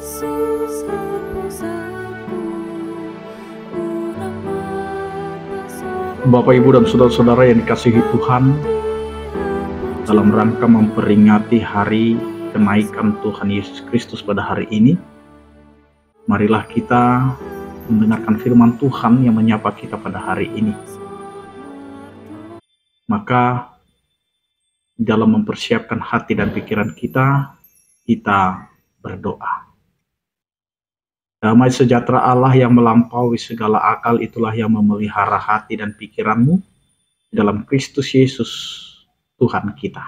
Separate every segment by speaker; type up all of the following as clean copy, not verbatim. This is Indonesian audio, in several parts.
Speaker 1: Yesus hapus aku,
Speaker 2: Bapak, Ibu, dan saudara-saudara yang dikasihi Tuhan, dalam rangka memperingati hari kenaikan Tuhan Yesus Kristus pada hari ini, marilah kita mendengarkan firman Tuhan yang menyapa kita pada hari ini. Maka dalam mempersiapkan hati dan pikiran kita, kita berdoa. Damai sejahtera Allah yang melampaui segala akal, itulah yang memelihara hati dan pikiranmu dalam Kristus Yesus Tuhan kita.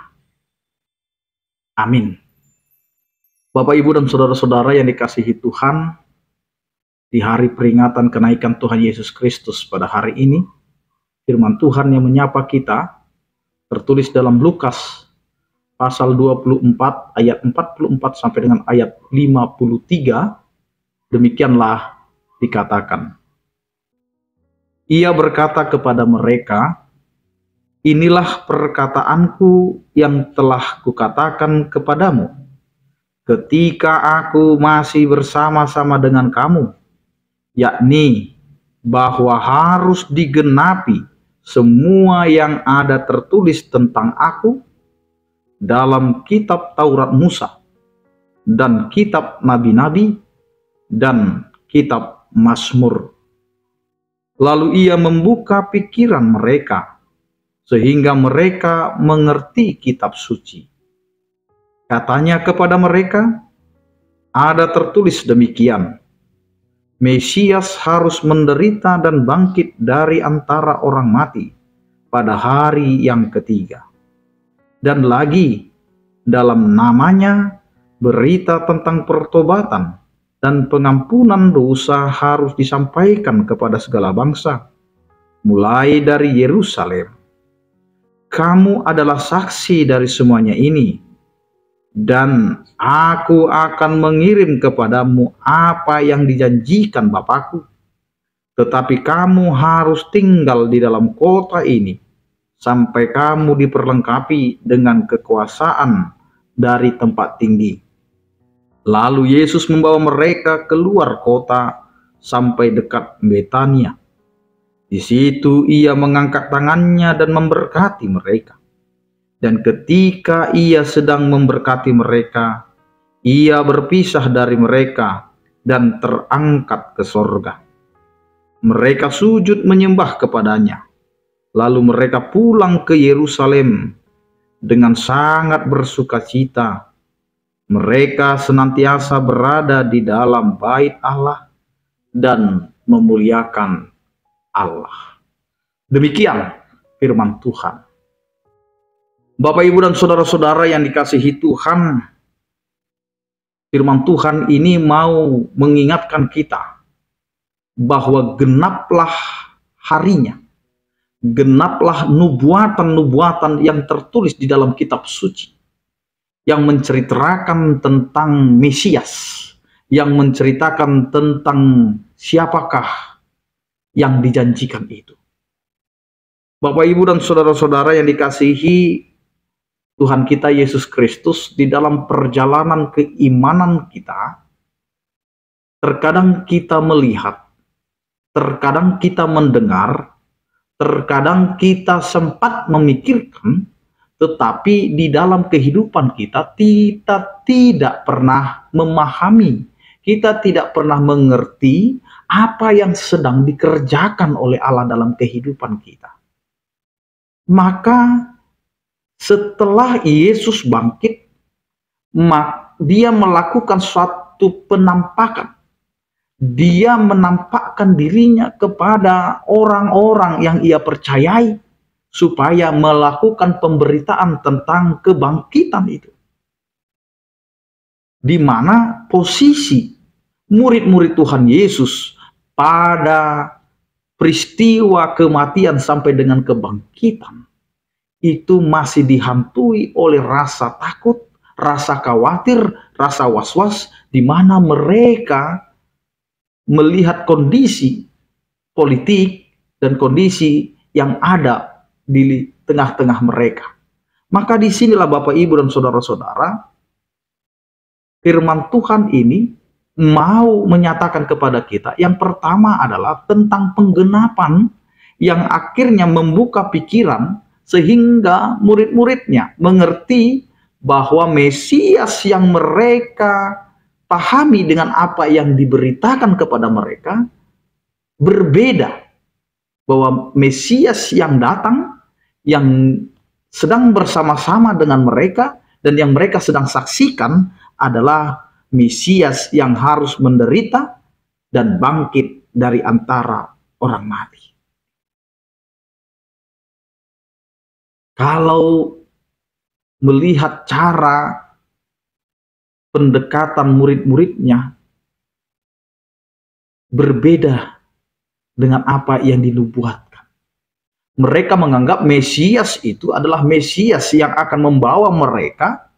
Speaker 2: Amin. Bapak, Ibu, dan saudara-saudara yang dikasihi Tuhan, di hari peringatan kenaikan Tuhan Yesus Kristus pada hari ini, firman Tuhan yang menyapa kita tertulis dalam Lukas pasal 24 ayat 44 sampai dengan ayat 53. Demikianlah dikatakan. Ia berkata kepada mereka, "Inilah perkataanku yang telah kukatakan kepadamu ketika aku masih bersama-sama dengan kamu, yakni bahwa harus digenapi semua yang ada tertulis tentang aku dalam kitab Taurat Musa dan kitab nabi-nabi dan kitab Mazmur." Lalu ia membuka pikiran mereka sehingga mereka mengerti kitab suci. Katanya kepada mereka, "Ada tertulis demikian, Mesias harus menderita dan bangkit dari antara orang mati pada hari yang ketiga. Dan lagi, dalam namanya berita tentang pertobatan dan pengampunan dosa harus disampaikan kepada segala bangsa, mulai dari Yerusalem. Kamu adalah saksi dari semuanya ini, dan aku akan mengirim kepadamu apa yang dijanjikan Bapakku. Tetapi kamu harus tinggal di dalam kota ini, sampai kamu diperlengkapi dengan kekuasaan dari tempat tinggi." Lalu Yesus membawa mereka keluar kota sampai dekat Betania. Di situ ia mengangkat tangannya dan memberkati mereka. Dan ketika ia sedang memberkati mereka, ia berpisah dari mereka dan terangkat ke sorga. Mereka sujud menyembah kepadanya. Lalu mereka pulang ke Yerusalem dengan sangat bersukacita. Mereka senantiasa berada di dalam bait Allah dan memuliakan Allah. Demikian firman Tuhan. Bapak, Ibu, dan saudara-saudara yang dikasihi Tuhan, firman Tuhan ini mau mengingatkan kita bahwa genaplah harinya, genaplah nubuatan-nubuatan yang tertulis di dalam kitab suci, yang menceritakan tentang Mesias, yang menceritakan tentang siapakah yang dijanjikan itu. Bapak, Ibu, dan saudara-saudara yang dikasihi Tuhan kita Yesus Kristus, di dalam perjalanan keimanan kita, terkadang kita melihat, terkadang kita mendengar, terkadang kita sempat memikirkan, tetapi di dalam kehidupan kita tidak pernah memahami, kita tidak pernah mengerti apa yang sedang dikerjakan oleh Allah dalam kehidupan kita. Maka setelah Yesus bangkit, dia melakukan suatu penampakan. Dia menampakkan dirinya kepada orang-orang yang ia percayai, supaya melakukan pemberitaan tentang kebangkitan itu. Di mana posisi murid-murid Tuhan Yesus pada peristiwa kematian sampai dengan kebangkitan itu masih dihantui oleh rasa takut, rasa khawatir, rasa was-was, di mana mereka melihat kondisi politik dan kondisi yang ada di tengah-tengah mereka. Maka disinilah Bapak, Ibu, dan saudara-saudara, firman Tuhan ini mau menyatakan kepada kita. Yang pertama adalah tentang penggenapan yang akhirnya membuka pikiran sehingga murid-muridnya mengerti bahwa Mesias yang mereka pahami dengan apa yang diberitakan kepada mereka berbeda. Bahwa Mesias yang datang, yang sedang bersama-sama dengan mereka, dan yang mereka sedang saksikan adalah Mesias yang harus menderita dan bangkit dari antara orang mati. Kalau melihat cara pendekatan murid-muridnya berbeda dengan apa yang dinubuatkan. Mereka menganggap Mesias itu adalah Mesias yang akan membawa mereka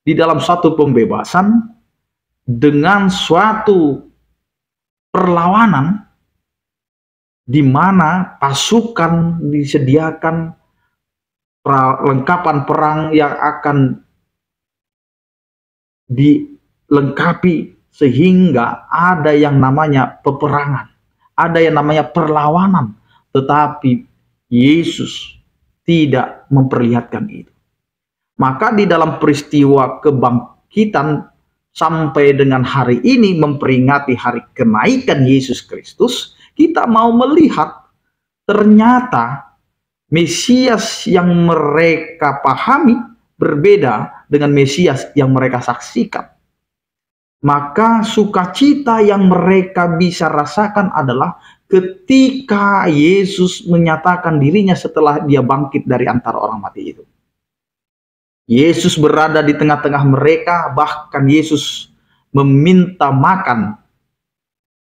Speaker 2: di dalam satu pembebasan dengan suatu perlawanan di mana pasukan disediakan, perlengkapan perang yang akan dilengkapi sehingga ada yang namanya peperangan, ada yang namanya perlawanan, tetapi Yesus tidak memperlihatkan itu. Maka di dalam peristiwa kebangkitan sampai dengan hari ini memperingati hari kenaikan Yesus Kristus, kita mau melihat ternyata Mesias yang mereka pahami berbeda dengan Mesias yang mereka saksikan. Maka sukacita yang mereka bisa rasakan adalah ketika Yesus menyatakan dirinya setelah dia bangkit dari antara orang mati itu. Yesus berada di tengah-tengah mereka, bahkan Yesus meminta makan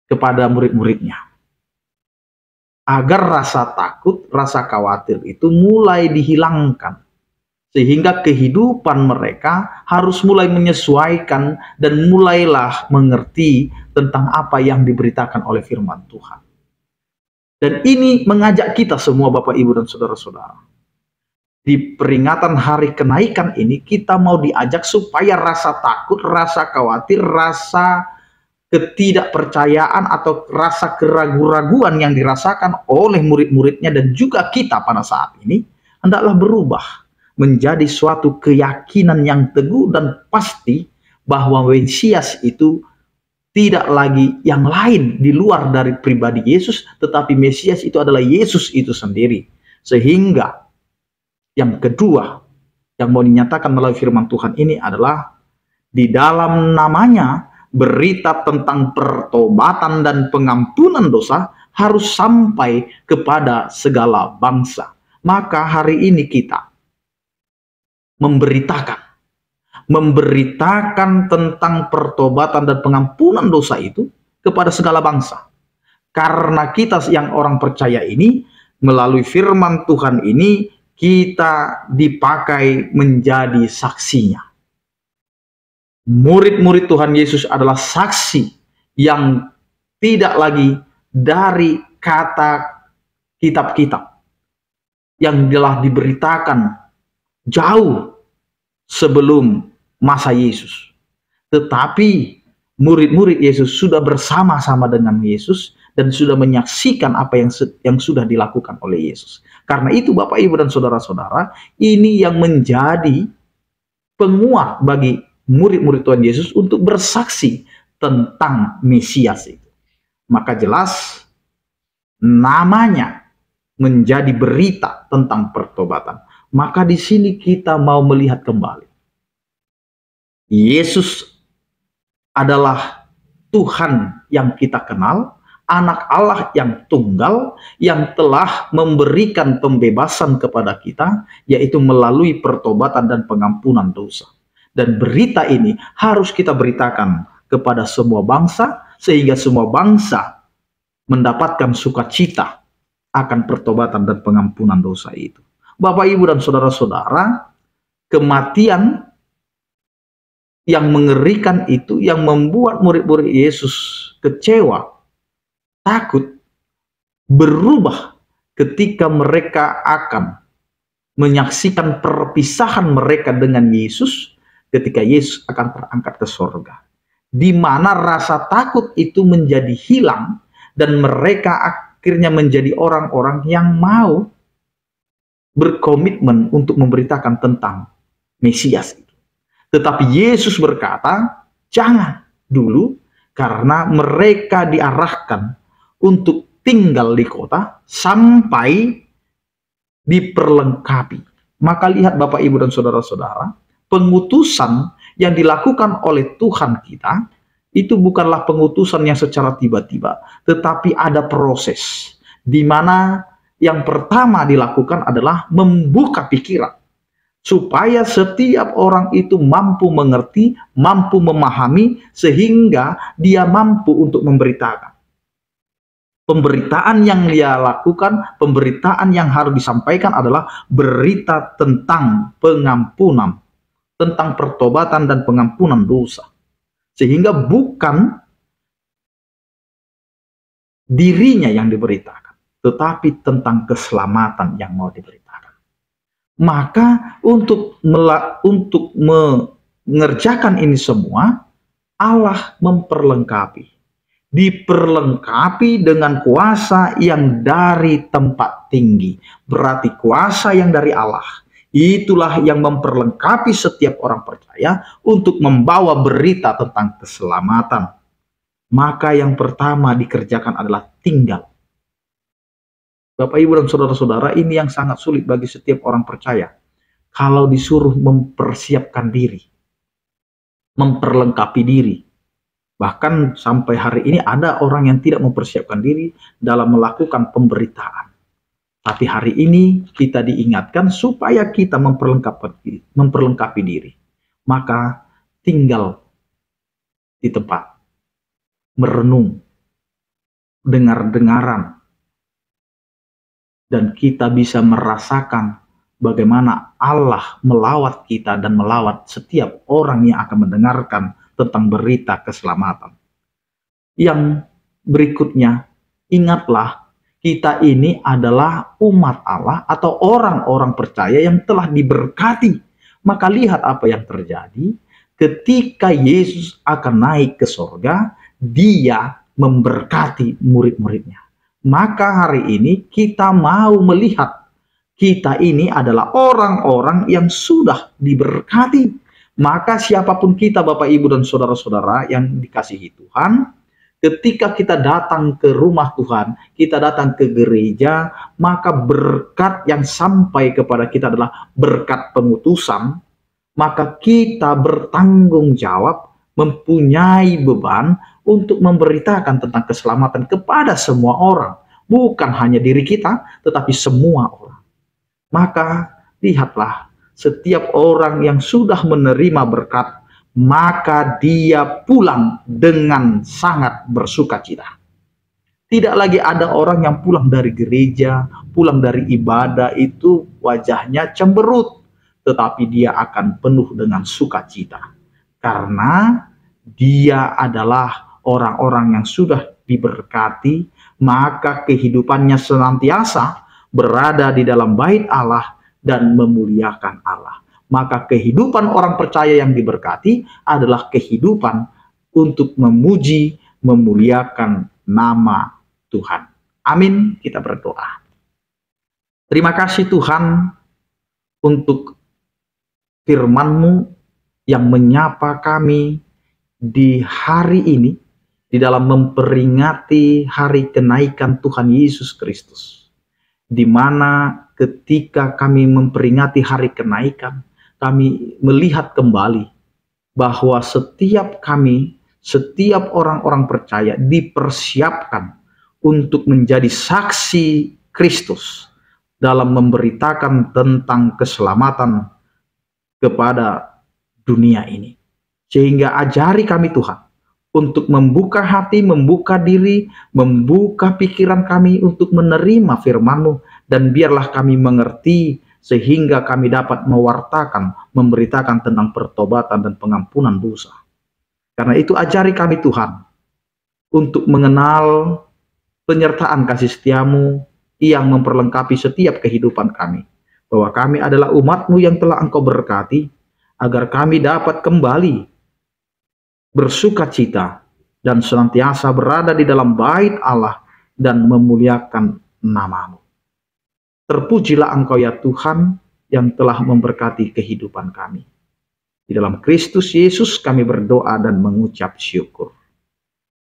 Speaker 2: kepada murid-muridnya. Agar rasa takut, rasa khawatir itu mulai dihilangkan. Sehingga kehidupan mereka harus mulai menyesuaikan dan mulailah mengerti tentang apa yang diberitakan oleh firman Tuhan. Dan ini mengajak kita semua Bapak, Ibu, dan Saudara-saudara. Di peringatan hari kenaikan ini kita mau diajak supaya rasa takut, rasa khawatir, rasa ketidakpercayaan atau rasa keraguan-raguan yang dirasakan oleh murid-muridnya dan juga kita pada saat ini hendaklah berubah menjadi suatu keyakinan yang teguh dan pasti bahwa Mesias itu tidak lagi yang lain di luar dari pribadi Yesus, tetapi Mesias itu adalah Yesus itu sendiri. Sehingga yang kedua yang mau dinyatakan melalui firman Tuhan ini adalah di dalam namanya berita tentang pertobatan dan pengampunan dosa harus sampai kepada segala bangsa. Maka hari ini kita memberitakan tentang pertobatan dan pengampunan dosa itu kepada segala bangsa. Karena kita yang orang percaya ini, melalui firman Tuhan ini, kita dipakai menjadi saksinya. Murid-murid Tuhan Yesus adalah saksi yang tidak lagi dari kata kitab-kitab yang telah diberitakan jauh sebelum masa Yesus. Tetapi murid-murid Yesus sudah bersama-sama dengan Yesus dan sudah menyaksikan apa yang sudah dilakukan oleh Yesus. Karena itu Bapak, Ibu, dan Saudara-saudara, ini yang menjadi penguat bagi murid-murid Tuhan Yesus untuk bersaksi tentang Mesias itu. Maka jelas namanya menjadi berita tentang pertobatan. Maka di sini kita mau melihat kembali. Yesus adalah Tuhan yang kita kenal, Anak Allah yang tunggal, yang telah memberikan pembebasan kepada kita, yaitu melalui pertobatan dan pengampunan dosa. Dan berita ini harus kita beritakan kepada semua bangsa, sehingga semua bangsa mendapatkan sukacita akan pertobatan dan pengampunan dosa itu. Bapak, Ibu, dan Saudara-saudara, kematian yang mengerikan itu yang membuat murid-murid Yesus kecewa, takut, berubah ketika mereka akan menyaksikan perpisahan mereka dengan Yesus ketika Yesus akan terangkat ke sorga. di mana rasa takut itu menjadi hilang dan mereka akhirnya menjadi orang-orang yang mau berkomitmen untuk memberitakan tentang Mesias itu. Tetapi Yesus berkata, jangan dulu, karena mereka diarahkan untuk tinggal di kota sampai diperlengkapi. Maka lihat Bapak, Ibu, dan saudara-saudara, pengutusan yang dilakukan oleh Tuhan kita itu bukanlah pengutusan yang secara tiba-tiba, tetapi ada proses di mana yang pertama dilakukan adalah membuka pikiran supaya setiap orang itu mampu mengerti, mampu memahami, sehingga dia mampu untuk memberitakan. Pemberitaan yang dia lakukan, pemberitaan yang harus disampaikan adalah berita tentang pengampunan, tentang pertobatan dan pengampunan dosa. Sehingga bukan dirinya yang diberitakan, tetapi tentang keselamatan yang mau diberitakan. Maka untuk mengerjakan ini semua, Allah memperlengkapi. Diperlengkapi dengan kuasa yang dari tempat tinggi. Berarti kuasa yang dari Allah. Itulah yang memperlengkapi setiap orang percaya untuk membawa berita tentang keselamatan. Maka yang pertama dikerjakan adalah tinggal. Bapak, Ibu, dan saudara-saudara, ini yang sangat sulit bagi setiap orang percaya. Kalau disuruh mempersiapkan diri, memperlengkapi diri. Bahkan sampai hari ini ada orang yang tidak mempersiapkan diri dalam melakukan pemberitaan. Tapi hari ini kita diingatkan supaya kita memperlengkapi diri. Maka tinggal di tempat, merenung, dengar-dengaran, dan kita bisa merasakan bagaimana Allah melawat kita dan melawat setiap orang yang akan mendengarkan tentang berita keselamatan. Yang berikutnya, ingatlah, kita ini adalah umat Allah atau orang-orang percaya yang telah diberkati. Maka lihat apa yang terjadi ketika Yesus akan naik ke sorga, dia memberkati murid-muridnya. Maka hari ini kita mau melihat kita ini adalah orang-orang yang sudah diberkati. Maka siapapun kita, Bapak, Ibu, dan saudara-saudara yang dikasihi Tuhan, ketika kita datang ke rumah Tuhan, kita datang ke gereja, maka berkat yang sampai kepada kita adalah berkat pengutusan. Maka kita bertanggung jawab, mempunyai beban untuk memberitakan tentang keselamatan kepada semua orang. Bukan hanya diri kita, tetapi semua orang. Maka lihatlah, setiap orang yang sudah menerima berkat, maka dia pulang dengan sangat bersukacita. Tidak lagi ada orang yang pulang dari gereja, pulang dari ibadah itu wajahnya cemberut, tetapi dia akan penuh dengan sukacita. Karena dia adalah orang-orang yang sudah diberkati, maka kehidupannya senantiasa berada di dalam bait Allah dan memuliakan Allah. Maka kehidupan orang percaya yang diberkati adalah kehidupan untuk memuji, memuliakan nama Tuhan. Amin, kita berdoa. Terima kasih Tuhan untuk firman-Mu yang menyapa kami di hari ini, di dalam memperingati hari kenaikan Tuhan Yesus Kristus. Di mana ketika kami memperingati hari kenaikan, kami melihat kembali bahwa setiap orang-orang percaya dipersiapkan untuk menjadi saksi Kristus dalam memberitakan tentang keselamatan kepada dunia ini. Sehingga ajari kami Tuhan untuk membuka hati, membuka diri, membuka pikiran kami untuk menerima firman-Mu, dan biarlah kami mengerti sehingga kami dapat mewartakan, memberitakan tentang pertobatan dan pengampunan dosa. Karena itu ajari kami Tuhan untuk mengenal penyertaan kasih setia-Mu yang memperlengkapi setiap kehidupan kami. Bahwa kami adalah umat-Mu yang telah Engkau berkati, agar kami dapat kembali bersukacita, dan senantiasa berada di dalam bait Allah dan memuliakan nama-Mu. Terpujilah Engkau ya Tuhan yang telah memberkati kehidupan kami. Di dalam Kristus Yesus kami berdoa dan mengucap syukur.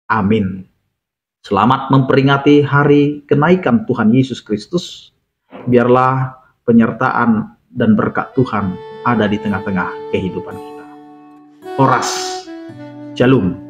Speaker 2: Amin. Selamat memperingati hari kenaikan Tuhan Yesus Kristus. Biarlah penyertaan dan berkat Tuhan ada di tengah-tengah kehidupan kita. Horas, Shalom.